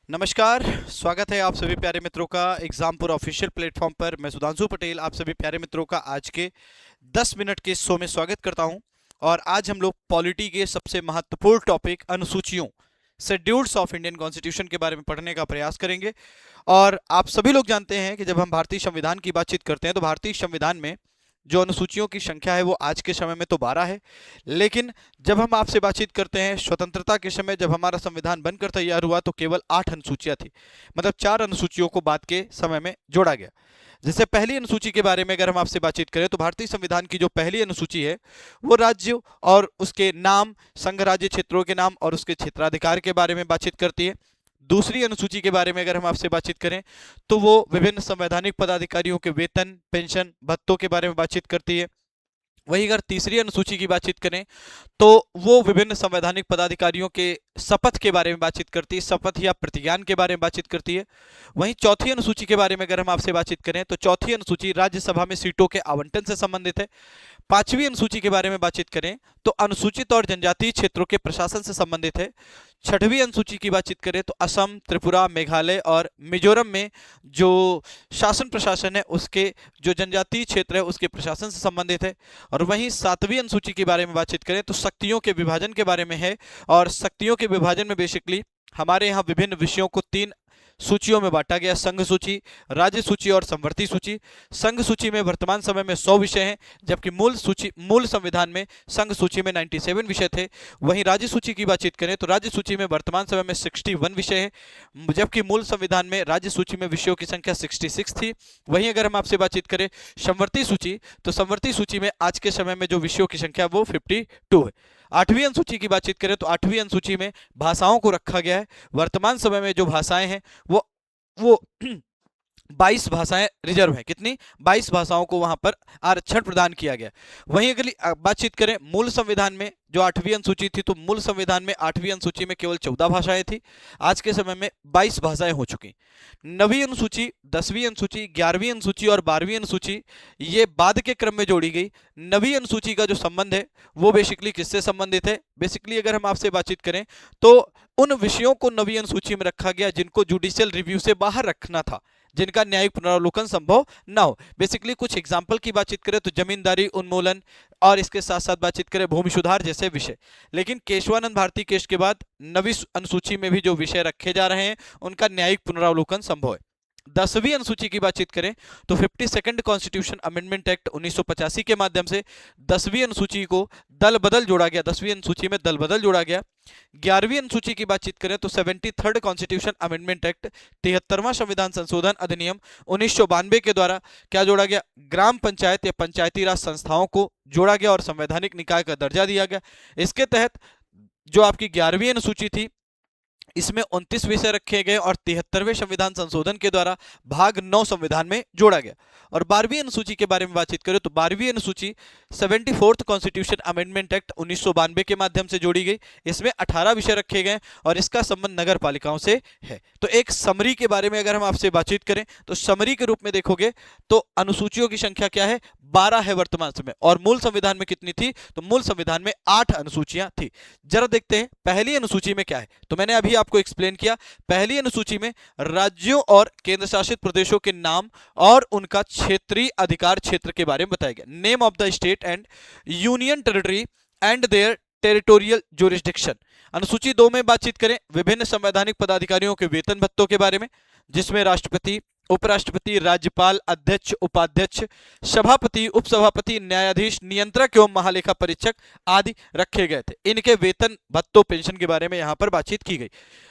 नमस्कार। स्वागत है आप सभी प्यारे मित्रों का एग्जामपुर ऑफिशियल प्लेटफॉर्म पर। मैं सुधांशु पटेल आप सभी प्यारे मित्रों का आज के 10 मिनट के शो में स्वागत करता हूं। और आज हम लोग पॉलिटी के सबसे महत्वपूर्ण टॉपिक अनुसूचियों, शेड्यूल्स ऑफ इंडियन कॉन्स्टिट्यूशन के बारे में पढ़ने का प्रयास करेंगे। और आप सभी लोग जानते हैं कि जब हम भारतीय संविधान की बातचीत करते हैं तो भारतीय संविधान में जो अनुसूचियों की संख्या है वो आज के समय में तो 12 है, लेकिन जब हम आपसे बातचीत करते हैं स्वतंत्रता के समय जब हमारा संविधान बनकर तैयार हुआ तो केवल 8 अनुसूचियां थी। मतलब 4 अनुसूचियों को बाद के समय में जोड़ा गया। जैसे पहली अनुसूची के बारे में अगर हम आपसे बातचीत करें तो भारतीय संविधान की जो पहली अनुसूची है वो राज्यों और उसके नाम, संघ राज्य क्षेत्रों के नाम और उसके क्षेत्राधिकार के बारे में बातचीत करती है। दूसरी अनुसूची के बारे में अगर हम आपसे बातचीत करें तो वो विभिन्न संवैधानिक पदाधिकारियों के वेतन, पेंशन, भत्तों के बारे में बातचीत करती है। वहीं अगर तीसरी अनुसूची की बातचीत करें तो वो विभिन्न संवैधानिक पदाधिकारियों के शपथ के बारे में बातचीत करती है, शपथ या प्रतिज्ञान के बारे में बातचीत करती है। वहीं चौथी अनुसूची के बारे में अगर हम आपसे बातचीत करें तो चौथी अनुसूची राज्यसभा में सीटों के आवंटन से संबंधित है। पांचवी अनुसूची के बारे में बातचीत करें तो अनुसूचित और जनजातीय क्षेत्रों के प्रशासन से संबंधित है। छठवीं अनुसूची की बातचीत करें तो असम, त्रिपुरा, मेघालय और मिजोरम में जो शासन प्रशासन है उसके जो जनजातीय क्षेत्र है उसके प्रशासन से संबंधित है। और वहीं सातवीं अनुसूची के बारे में बातचीत करें तो शक्तियों के विभाजन के बारे में है। और शक्तियों के विभाजन में बेसिकली हमारे यहाँ विभिन्न विषयों को 3 सूचियों में बांटा गया: संघ सूची, राज्य सूची और संवर्ती सूची। संघ सूची में वर्तमान समय में 100 विषय हैं, जबकि मूल संविधान में संघ सूची में 97 विषय थे। वहीं राज्य सूची की बातचीत करें तो राज्य सूची में वर्तमान समय में 61 विषय हैं, जबकि मूल संविधान में राज्य सूची में विषयों की संख्या 66 थी। वहीं अगर हम आपसे बातचीत करें संवर्ती सूची तो संवर्ती सूची में आज के समय में जो विषयों की संख्या वो 52 है। आठवीं अनुसूची की बातचीत करें तो आठवीं अनुसूची में भाषाओं को रखा गया है। वर्तमान समय में जो भाषाएं हैं वो 22 भाषाएं रिजर्व हैं। कितनी? 22 भाषाओं को वहां पर आरक्षण प्रदान किया गया। वहीं अगर बातचीत करें मूल संविधान में जो 8वीं अनुसूची थी तो मूल संविधान में 8वीं अनुसूची में केवल 14 भाषाएं थी। आज के समय में 22 भाषाएं हो चुकी। 9वीं अनुसूची, 10वीं अनुसूची, 11वीं अनुसूची और 12वीं अनुसूची ये बाद के क्रम में जोड़ी गई। 9वीं अनुसूची का जो संबंध है वो बेसिकली किससे संबंधित है? बेसिकली अगर हम आपसे बातचीत करें तो उन विषयों को 9वीं अनुसूची में रखा गया जिनको जुडिशियल रिव्यू से बाहर रखना था, जिनका न्यायिक पुनरावलोकन संभव ना हो। बेसिकली कुछ एग्जाम्पल की बातचीत करें तो जमींदारी उन्मूलन और इसके साथ साथ बातचीत करें भूमि सुधार जैसे विषय। लेकिन केशवानंद भारती केस के बाद 9वीं अनुसूची में भी जो विषय रखे जा रहे हैं उनका न्यायिक पुनरावलोकन संभव है। 10वीं अनुसूची की बातचीत करें तो 52nd कॉन्स्टिट्यूशन अमेंडमेंट एक्ट 1985 के माध्यम से 10वीं अनुसूची को दल बदल जोड़ा गया, 10वीं अनुसूची में दल बदल जोड़ा गया। 11वीं अनुसूची की बातचीत करें तो 73rd कॉन्स्टिट्यूशन अमेंडमेंट एक्ट 73वां संविधान संशोधन अधिनियम 1992 के द्वारा क्या जोड़ा गया? ग्राम पंचायत या पंचायती राज संस्थाओं को जोड़ा गया और संवैधानिक निकाय का दर्जा दिया गया। इसके तहत जो आपकी 11वीं अनुसूची थी इसमें 29 विषय रखे गए और 73वें संविधान संशोधन के द्वारा भाग 9 संविधान में जोड़ा गया। और 12वीं अनुसूची के बारे में बातचीत करें तो 12वीं अनुसूची 74th कॉन्स्टिट्यूशन अमेंडमेंट एक्ट 1992 के माध्यम से जोड़ी गई। इसमें 18 विषय रखे गए और इसका संबंध नगर पालिकाओं से है। तो एक समरी के बारे में अगर हम आपसे बातचीत करें तो समरी के रूप में देखोगे तो अनुसूचियों की संख्या क्या है? 12 है वर्तमान समय। और मूल संविधान में कितनी थी? तो मूल संविधान में 8 अनुसूचियां थी। जरा देखते हैं पहली अनुसूची में क्या है। तो मैंने अभी आपको एक्सप्लेन किया, पहली अनुसूची में राज्यों और केंद्र शासित प्रदेशों के नाम और उनका क्षेत्रीय अधिकार क्षेत्र के बारे में बताया गया। Name of the state and union territory and their territorial jurisdiction. अनुसूची 2 में बातचीत करें विभिन्न संवैधानिक पदाधिकारियों के वेतन भत्तों के बारे में, जिसमें राष्ट्रपति, उपराष्ट्रपति, राज्यपाल, अध्यक्ष, उपाध्यक्ष, सभापति, उपसभापति, न्यायाधीश, नियंत्रक एवं महालेखा परीक्षक आदि रखे गए थे। इनके वेतन, भत्तों, पेंशन के बारे में यहां पर बातचीत की गई।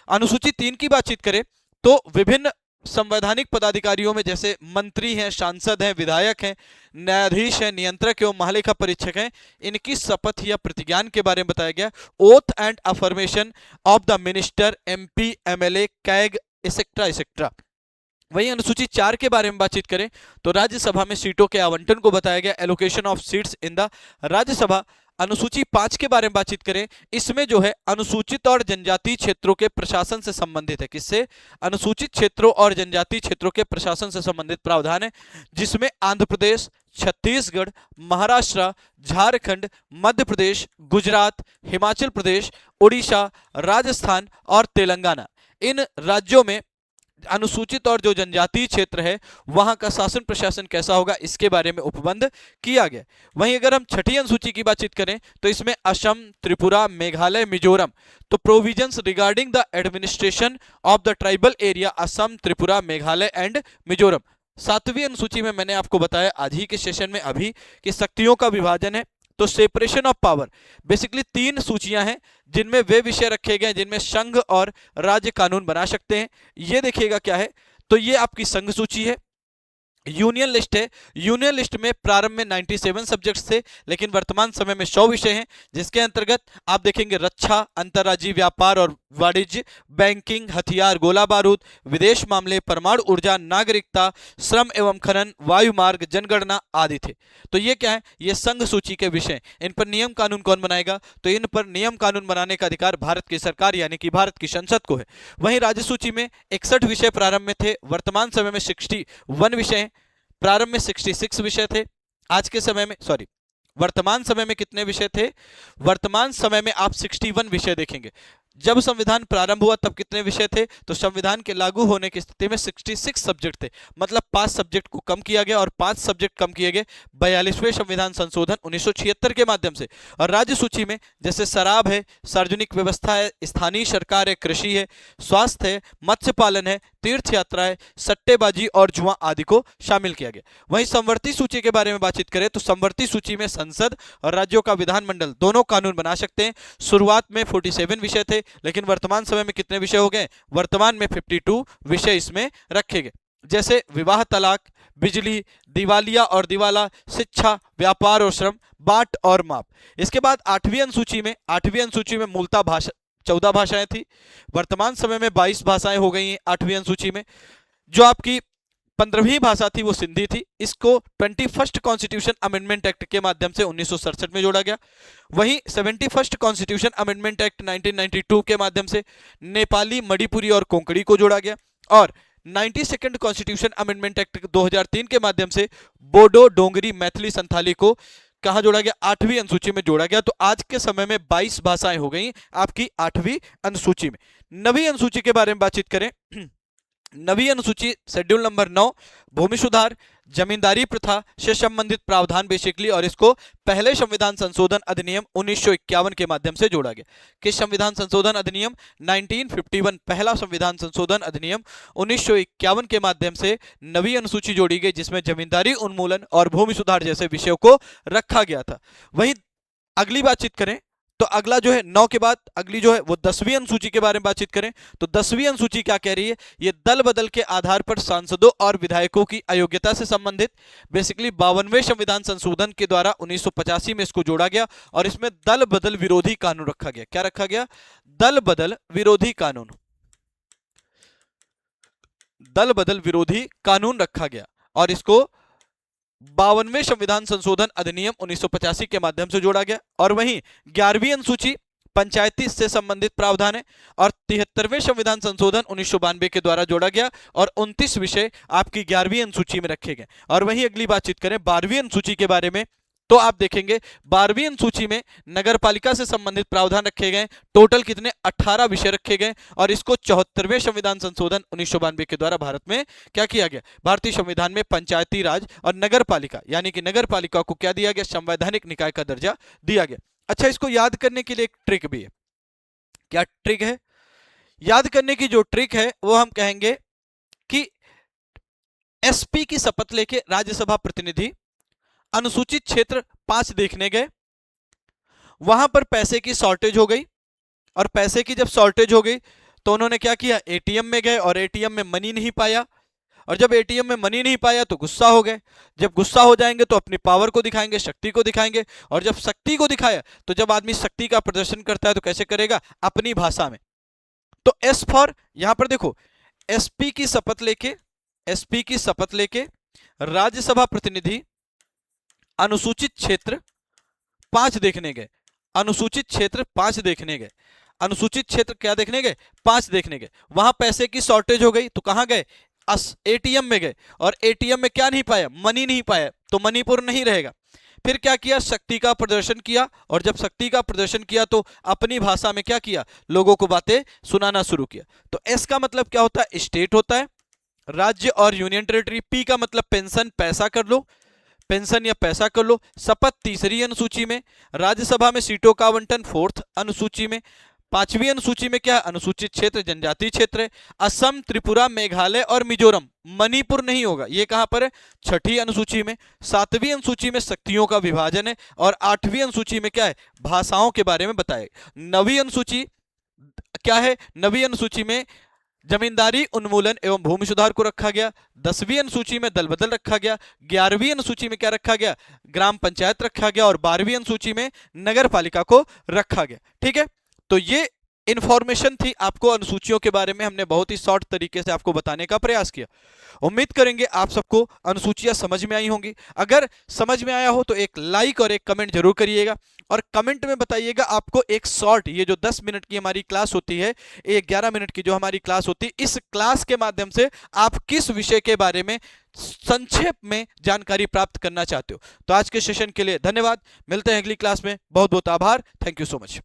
अनुसूची 3 की बातचीत करें तो विभिन्न संवैधानिक पदाधिकारियों में जैसे मंत्री हैं, सांसद हैं, विधायक हैं, न्यायाधीश हैं, नियंत्रक एवं महालेखा परीक्षक हैं, इनकी शपथ या प्रतिज्ञान के बारे में बताया गया। Oath and affirmation of the minister, MP, MLA, CAG etcetera etcetera. वहीं अनुसूची 4 के बारे में बातचीत करें तो राज्यसभा में सीटों के आवंटन को बताया गया, allocation of seats in the Rajya Sabha. अनुसूची 5 के बारे में बातचीत करें, इसमें जो है अनुसूचित और जनजातीय क्षेत्रों के प्रशासन से संबंधित है। किससे? अनुसूचित क्षेत्रों और जनजातीय क्षेत्रों के प्रशासन से संबंधित प्रावधान है, जिसमें आंध्र प्रदेश, छत्तीसगढ़, महाराष्ट्र, झारखंड, मध्य प्रदेश, गुजरात, हिमाचल प्रदेश, उड़ीसा, राजस्थान और तेलंगाना, इन राज्यों में अनुसूचित और जो जनजातीय क्षेत्र है वहां का शासन प्रशासन कैसा होगा इसके बारे में उपबंध किया गया। वहीं अगर हम छठी अनुसूची की बातचीत करें तो इसमें असम, त्रिपुरा, मेघालय, मिजोरम, तो provisions regarding the administration of the tribal area Assam, Tripura, Meghalaya and Mizoram. सातवीं अनुसूची में मैंने आपको बताया आज ही के सेशन में अभी कि शक्तियों का विभाजन है, तो सेपरेशन ऑफ पावर। बेसिकली 3 सूचियां हैं जिनमें वे विषय रखे गए जिनमें संघ और राज्य कानून बना सकते हैं। ये देखिएगा क्या है, तो ये आपकी संघ सूची है। यूनियन लिस्ट है, यूनियन लिस्ट में प्रारंभ में 97 सब्जेक्ट्स थे लेकिन वर्तमान समय में 100 विषय हैं, जिसके अंतर्गत आप देखेंगे रक्षा, अंतर्राज्यीय व्यापार और वाणिज्य, बैंकिंग, हथियार, गोला बारूद, विदेश मामले, परमाणु ऊर्जा, नागरिकता, श्रम एवं खनन, वायु मार्ग, जनगणना आदि थे। तो ये क्या है, ये संघ सूची के विषय। इन पर नियम कानून कौन बनाएगा, तो इन पर नियम कानून बनाने का अधिकार भारत की सरकार यानी कि भारत की संसद को है। वहीं राज्य सूची में 61 विषय प्रारंभ में थे, वर्तमान समय में 61 विषय हैं। प्रारंभ में 66 विषय थे, आज के समय में वर्तमान समय में कितने विषय थे, वर्तमान समय में आप 61 विषय देखेंगे। जब संविधान प्रारंभ हुआ तब कितने विषय थे, तो संविधान के लागू होने की स्थिति में 66 सब्जेक्ट थे, मतलब 5 सब्जेक्ट को कम किया गया और 5 सब्जेक्ट कम किए गए 42वें संविधान संशोधन 1976 के माध्यम से। और राज्य सूची में जैसे शराब है, सार्वजनिक व्यवस्था है, स्थानीय सरकार है, कृषि है, स्वास्थ्य है, मत्स्य पालन है, तीर्थ यात्रा है, सट्टेबाजी और जुआ आदि को शामिल किया गया। वहीं संवर्ती सूची के बारे में बातचीत करें तो संवर्ती सूची में संसद और राज्यों का विधानमंडल दोनों कानून बना सकते हैं। शुरुआत में 47 विषय थे लेकिन वर्तमान समय में कितने विषय हो गए, वर्तमान में 52 विषय इसमें रखे गए, जैसे विवाह, तलाक, बिजली, दिवालिया और दिवाला, शिक्षा, व्यापार और श्रम, बाट और माप। इसके बाद 8वीं अनुसूची में मूलतः भाषा 14 भाषाएं थी, वर्तमान समय में 22 भाषाएं हो गई हैं 8वीं अनुसूची में। जो आपकी 15वीं भाषा थी वो सिंधी थी, इसको 21st कॉन्स्टिट्यूशन अमेंडमेंट एक्ट के माध्यम से 1967 में जोड़ा गया। वहीं 71st कॉन्स्टिट्यूशन अमेंडमेंट एक्ट 1992 के माध्यम से नेपाली, मणिपुरी और कोंकणी को जोड़ा गया। और 92nd कॉन्स्टिट्यूशन अमेंडमेंट एक्ट 2003 के माध्यम से बोडो, डोंगरी, मैथिली, संथाली को कहां जोड़ा गया, 8वीं अनुसूची में जोड़ा गया। तो आज के समय में 22 भाषाएं हो गई आपकी 8वीं अनुसूची में। 9वीं अनुसूची के बारे में बातचीत करें, 9वीं अनुसूची शेड्यूल नंबर 9 भूमि सुधार, जमींदारी प्रथा से संबंधित प्रावधान बेसिकली, और इसको पहले संविधान संशोधन अधिनियम 1951 के माध्यम से जोड़ा गया। किस संविधान संशोधन अधिनियम, 1951, पहला संविधान संशोधन अधिनियम 1951 के माध्यम से 9वीं अनुसूची जोड़ी गई जिसमें जमींदारी उन्मूलन और भूमि सुधार जैसे विषयों को रखा गया था। वहीं अगली बातचीत करें तो अगला जो है 9 के बाद अगली जो है वो 10वीं अनुसूची के बारे में बातचीत करें तो 10वीं अनुसूची क्या कह रही है, ये दल बदल के आधार पर सांसदों और विधायकों की अयोग्यता से संबंधित बेसिकली 52वें संविधान संशोधन के द्वारा 1985 में इसको जोड़ा गया और इसमें दल बदल विरोधी कानून रखा गया। क्या रखा गया, दल बदल विरोधी कानून, दल बदल विरोधी कानून रखा गया और इसको 52वें संविधान संशोधन अधिनियम 1985 के माध्यम से जोड़ा गया। और वहीं 11वीं अनुसूची पंचायती से संबंधित प्रावधान है और 73वें संविधान संशोधन 1992 के द्वारा जोड़ा गया और 29 विषय आपकी 11वीं अनुसूची में रखे गए। और वहीं अगली बातचीत करें 12वीं अनुसूची के बारे में तो आप देखेंगे 12वीं अनुसूची में नगर पालिका से संबंधित प्रावधान रखे गए, टोटल कितने 18 विषय रखे गए और इसको 74वें संविधान संशोधन 1992 के द्वारा भारत में क्या किया गया, भारतीय संविधान में पंचायती राज और नगर पालिका यानी कि नगर पालिका को क्या दिया गया, संवैधानिक निकाय का दर्जा दिया गया। अच्छा, इसको याद करने के लिए एक ट्रिक भी है। क्या ट्रिक है, याद करने की जो ट्रिक है वो हम कहेंगे कि एसपी की शपथ लेके राज्यसभा प्रतिनिधि अनुसूचित क्षेत्र 5 देखने गए, वहां पर पैसे की शॉर्टेज हो गई और पैसे की जब शॉर्टेज हो गई तो उन्होंने क्या किया, एटीएम में गए और एटीएम में मनी नहीं पाया और जब एटीएम में मनी नहीं पाया तो गुस्सा हो गए। जब गुस्सा हो जाएंगे तो अपनी पावर को दिखाएंगे, शक्ति को दिखाएंगे और जब शक्ति को दिखाया तो जब आदमी शक्ति का प्रदर्शन करता है तो कैसे करेगा, अपनी भाषा में। तो एस फॉर यहां पर देखो एसपी की शपथ लेके, एसपी की शपथ लेके राज्यसभा प्रतिनिधि अनुसूचित क्षेत्र 5 देखने गए, अनुसूचित क्षेत्र 5 देखने गए, अनुसूचित क्षेत्र क्या देखने गए, 5 देखने गए। वहां पैसे की शॉर्टेज हो गई तो कहां गए, एटीएम में गए और एटीएम में क्या नहीं पाया, मनी नहीं पाया तो मणिपुर नहीं रहेगा। फिर क्या किया, शक्ति का प्रदर्शन किया, और जब शक्ति का प्रदर्शन किया तो अपनी भाषा में क्या किया, लोगों को बातें सुनाना शुरू किया। तो एस का मतलब क्या होता है, स्टेट होता है, राज्य और यूनियन टेरिटरी। पी का मतलब पेंशन, पैसा कर लो, पेंशन या पैसा कर लो। शपथ तीसरी अनुसूची में, राज्यसभा में सीटों का आवंटन फोर्थ अनुसूची में, पांचवी अनुसूची में क्या है, अनुसूचित क्षेत्र जनजातीय क्षेत्र है। असम, त्रिपुरा, मेघालय और मिजोरम, मणिपुर नहीं होगा, ये कहां पर है, छठी अनुसूची में। सातवीं अनुसूची में शक्तियों का विभाजन है, और आठवीं अनुसूची में क्या है, भाषाओं के बारे में बताया। नवीं अनुसूची क्या है, नवीं अनुसूची में जमींदारी उन्मूलन एवं भूमि सुधार को रखा गया। 10वीं अनुसूची में दल बदल रखा गया। 11वीं अनुसूची में क्या रखा गया, ग्राम पंचायत रखा गया। और 12वीं अनुसूची में नगर पालिका को रखा गया। ठीक है, तो ये इंफॉर्मेशन थी आपको अनुसूचियों के बारे में, हमने बहुत ही शॉर्ट तरीके से आपको बताने का प्रयास किया। उम्मीद करेंगे आप सबको अनुसूचियां समझ में आई होंगी। अगर समझ में आया हो तो एक लाइक और एक कमेंट जरूर करिएगा, और कमेंट में बताइएगा आपको एक शॉर्ट, ये जो 10 मिनट की हमारी क्लास होती है, ये 11 मिनट की जो हमारी क्लास होती है, इस क्लास के माध्यम से आप किस विषय के बारे में संक्षेप में जानकारी प्राप्त करना चाहते हो। तो आज के सेशन के लिए धन्यवाद, मिलते हैं अगली क्लास में, बहुत बहुत आभार, थैंक यू सो मच।